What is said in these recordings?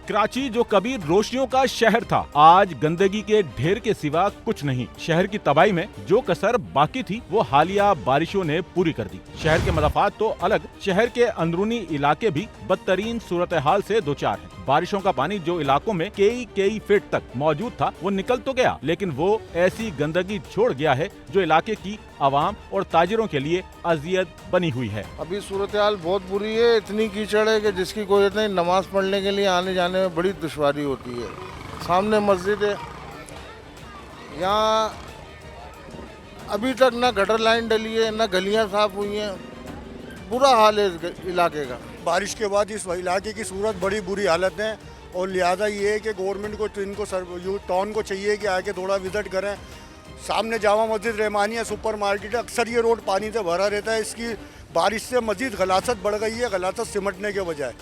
कराची जो कभी रोशनियों का शहर था, आज गंदगी के ढेर के सिवा कुछ नहीं। शहर की तबाही में जो कसर बाकी थी वो हालिया बारिशों ने पूरी कर दी। शहर के मदाफात तो अलग, शहर के अंदरूनी इलाके भी बदतरीन सूरत हाल से दो चार हैं। बारिशों का पानी जो इलाकों में कई फीट तक मौजूद था वो निकल तो गया, लेकिन वो ऐसी गंदगी छोड़ गया है जो इलाके की आवाम और ताजिरों के लिए अजियत बनी हुई है। अभी सूरत हाल बहुत बुरी है, इतनी कीचड़ है कि जिसकी कोई नहीं, नमाज पढ़ने के लिए आने जाने में बड़ी दुश्वारी होती है। सामने मस्जिद है, यहाँ अभी तक ना गटर लाइन डली है, ना गलियाँ साफ हुई हैं, बुरा हाल है इस इलाके का। बारिश के बाद इस इलाके की सूरत बड़ी बुरी हालत है और लिहाजा ये है कि गवर्नमेंट को इनको टाउन को चाहिए कि आके थोड़ा विजिट करें। सामने जामा मस्जिद, रहमानिया सुपर मार्केट है, अक्सर ये रोड पानी से भरा रहता है। इसकी बारिश से मजीद गलासत बढ़ गई है, गलासत सिमटने के बजाय,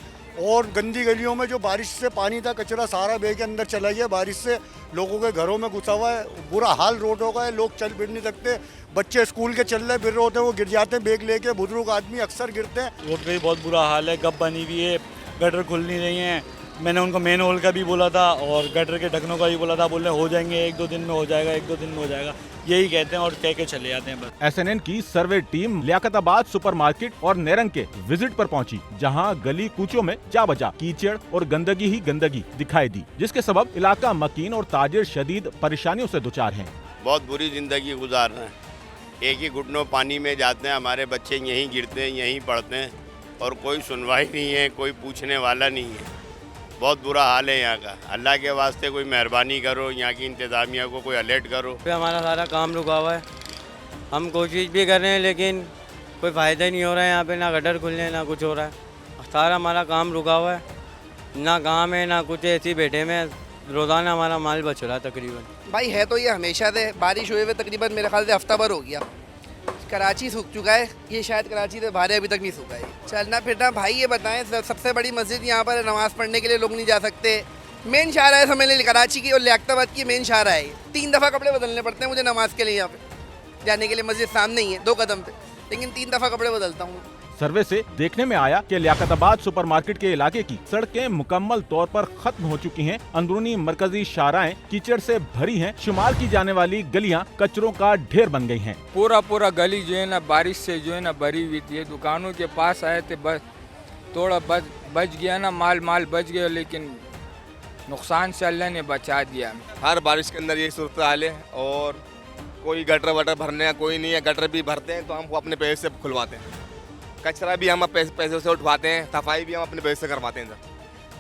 और गंदी गलियों में जो बारिश से पानी था कचरा सारा बह के अंदर चला गया। बारिश से लोगों के घरों में घुसा हुआ है, बुरा हाल रोडों का है, लोग चल फिर नहीं सकते। बच्चे स्कूल के चल रहे फिर रहे होते हैं, वो गिर जाते हैं बैग लेके, बुजुर्ग आदमी अक्सर गिरते हैं। रोड का भी बहुत बुरा हाल है, गप बनी हुई है, गटर खुल नहीं रही हैं। मैंने उनको मेन होल का भी बोला था और गटर के ढक्कनों का भी बोला था, बोल रहे हो जाएंगे, 1-2 दिन में हो जाएगा, 1-2 दिन में हो जाएगा, यही कहते हैं और कह के चले जाते हैं बस। SNN की सर्वे टीम लियाकताबाद सुपरमार्केट और नेरंग के विजिट पर पहुंची, जहां गली कूचों में जा बजा कीचड़ और गंदगी ही गंदगी दिखाई दी, जिसके सबब इलाका मकीन और ताजिर शदीद परेशानियों से दुचार हैं। बहुत बुरी जिंदगी गुजार रहे हैं, एक ही घुटनों पानी में जाते हैं, हमारे बच्चे यहीं गिरते हैं, यहीं पढ़ते हैं और कोई सुनवाई नहीं है, कोई पूछने वाला नहीं है। बहुत बुरा हाल है यहाँ का। अल्लाह के वास्ते कोई मेहरबानी करो, यहाँ की इंतज़ामिया को कोई अलर्ट करो। हमारा सारा काम रुका हुआ है, हम कोशिश भी कर रहे हैं लेकिन कोई फ़ायदा ही नहीं हो रहा है। यहाँ पे ना गटर खुलने ना कुछ हो रहा है, सारा हमारा काम रुका हुआ है, ना काम है ना कुछ, ऐसे बैठे में रोज़ाना हमारा माल बच रहा है तकरीबन। भाई है तो ये हमेशा से, बारिश हुए हुए तकरीबन मेरे ख्याल से हफ्ता भर हो गया। कराची सूख चुका है, ये शायद कराची से बाहर अभी तक नहीं सूखा है। चलना फिरना भाई ये बताएं, सबसे बड़ी मस्जिद यहाँ पर नमाज़ पढ़ने के लिए लोग नहीं जा सकते। मेन शाहरा है, समझ लें कराची की और लियाकताबाद की मेन शाहरा है। 3 दफ़ा कपड़े बदलने पड़ते हैं मुझे नमाज के लिए, यहाँ पे जाने के लिए मस्जिद सामने ही है 2 कदम पे, लेकिन 3 दफ़ा कपड़े बदलता हूँ। सर्वे से देखने में आया कि लियाकताबाद सुपरमार्केट के इलाके की सड़कें मुकम्मल तौर पर खत्म हो चुकी हैं। अंदरूनी मरकजी शाहराएं कीचड़ से भरी हैं। शुमार की जाने वाली गलियां कचरों का ढेर बन गई हैं। पूरा गली जो है ना बारिश से जो है ना भरी हुई थी। दुकानों के पास आए थे, बस थोड़ा बच गया ना, माल बच गया, लेकिन नुकसान से अल्लाह ने बचा दिया। हर बारिश के अंदर यही सूरत हाल है और कोई गटर वटर भरने का कोई नहीं है। गटर भी भरते हैं तो हम अपने पैसे से खुलवाते हैं, कचरा भी हम पैसे से उठवाते हैं, सफाई भी हम अपने पैसे से करवाते हैं।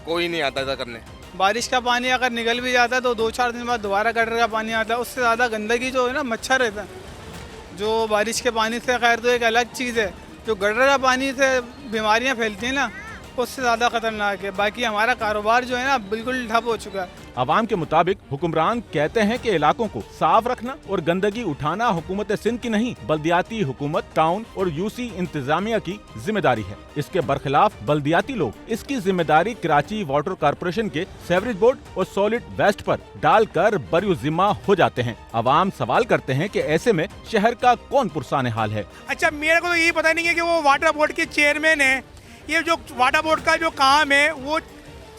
कोई नहीं आता ऐसा करने। बारिश का पानी अगर निकल भी जाता है तो 2-4 दिन बाद दोबारा गटर का पानी आता है। उससे ज़्यादा गंदगी जो है ना, मच्छर रहता है। जो बारिश के पानी से खैर तो एक अलग चीज़ है, जो गटर का पानी से बीमारियाँ फैलती हैं ना, उससे ज़्यादा खतरनाक है। बाकी हमारा कारोबार जो है ना बिल्कुल ठप हो चुका है। अवाम के मुताबिक हुक्मरान कहते हैं कि इलाकों को साफ रखना और गंदगी उठाना हुकूमत सिंध की नहीं, बल्दियाती हुकूमत, टाउन और यूसी इंतजामिया की जिम्मेदारी है। इसके बरखिलाफ बल्दियाती लोग इसकी जिम्मेदारी कराची वाटर कारपोरेशन के सेवरेज बोर्ड और सॉलिड वेस्ट पर डालकर बरियो जिम्मा हो जाते हैं। अवाम सवाल करते हैं कि ऐसे में शहर का कौन पुरसान हाल है। अच्छा, मेरे को तो यही पता नहीं है कि वो वाटर बोर्ड के चेयरमैन है। ये जो वाटर बोर्ड का जो काम है वो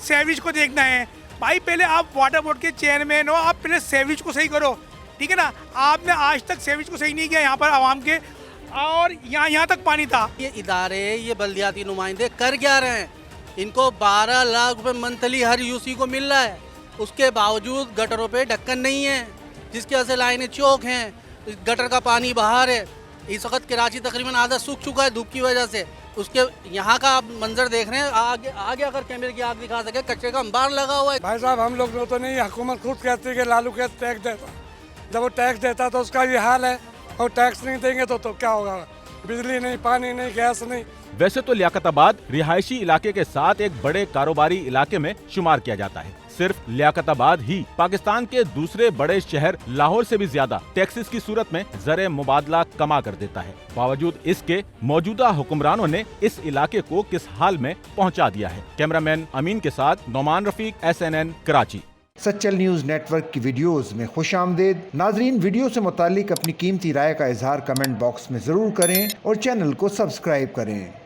सेवरेज को देखना है। भाई पहले आप वाटर बोर्ड के चेयरमैन हो, आप पहले सेवरेज को सही करो, ठीक है ना। आपने आज तक सेवरेज को सही नहीं किया यहाँ पर आवाम के, और यहाँ तक पानी था। ये इदारे, ये बल्दियाती नुमाइंदे कर क्या रहे हैं? इनको 12 लाख रुपए मंथली हर यूसी को मिल रहा है, उसके बावजूद गटरों पे ढक्कन नहीं है, जिसकी वजह से लाइनें चौक हैं, गटर का पानी बाहर है। इस वक्त कराची तकरीबन आधा सूख चुका है धूप की वजह से। उसके यहाँ का आप मंजर देख रहे हैं, आगे अगर कैमरे की आग दिखा सके, कचरे का अंबार लगा हुआ है। भाई साहब, हम लोग तो नहीं, हुकूमत खुद कहती है कि लालू के टैक्स देता। जब वो टैक्स देता तो उसका ये हाल है, और टैक्स नहीं देंगे तो क्या होगा? बिजली नहीं, पानी नहीं, गैस नहीं। वैसे तो लियाकताबाद रिहायशी इलाके के साथ एक बड़े कारोबारी इलाके में शुमार किया जाता है। सिर्फ लियाकताबाद ही पाकिस्तान के दूसरे बड़े शहर लाहौर से भी ज्यादा टैक्सेस की सूरत में ज़र मुबादला कमा कर देता है। बावजूद इसके मौजूदा हुक्मरानों ने इस इलाके को किस हाल में पहुंचा दिया है। कैमरामैन अमीन के साथ Nauman Rafiq, SNN Karachi. Sachal news network की वीडियोस में खुशामदीद। नाजरीन, वीडियो से मुतालिक अपनी कीमती राय का इजहार कमेंट बॉक्स में जरूर करें और चैनल को सब्सक्राइब करें।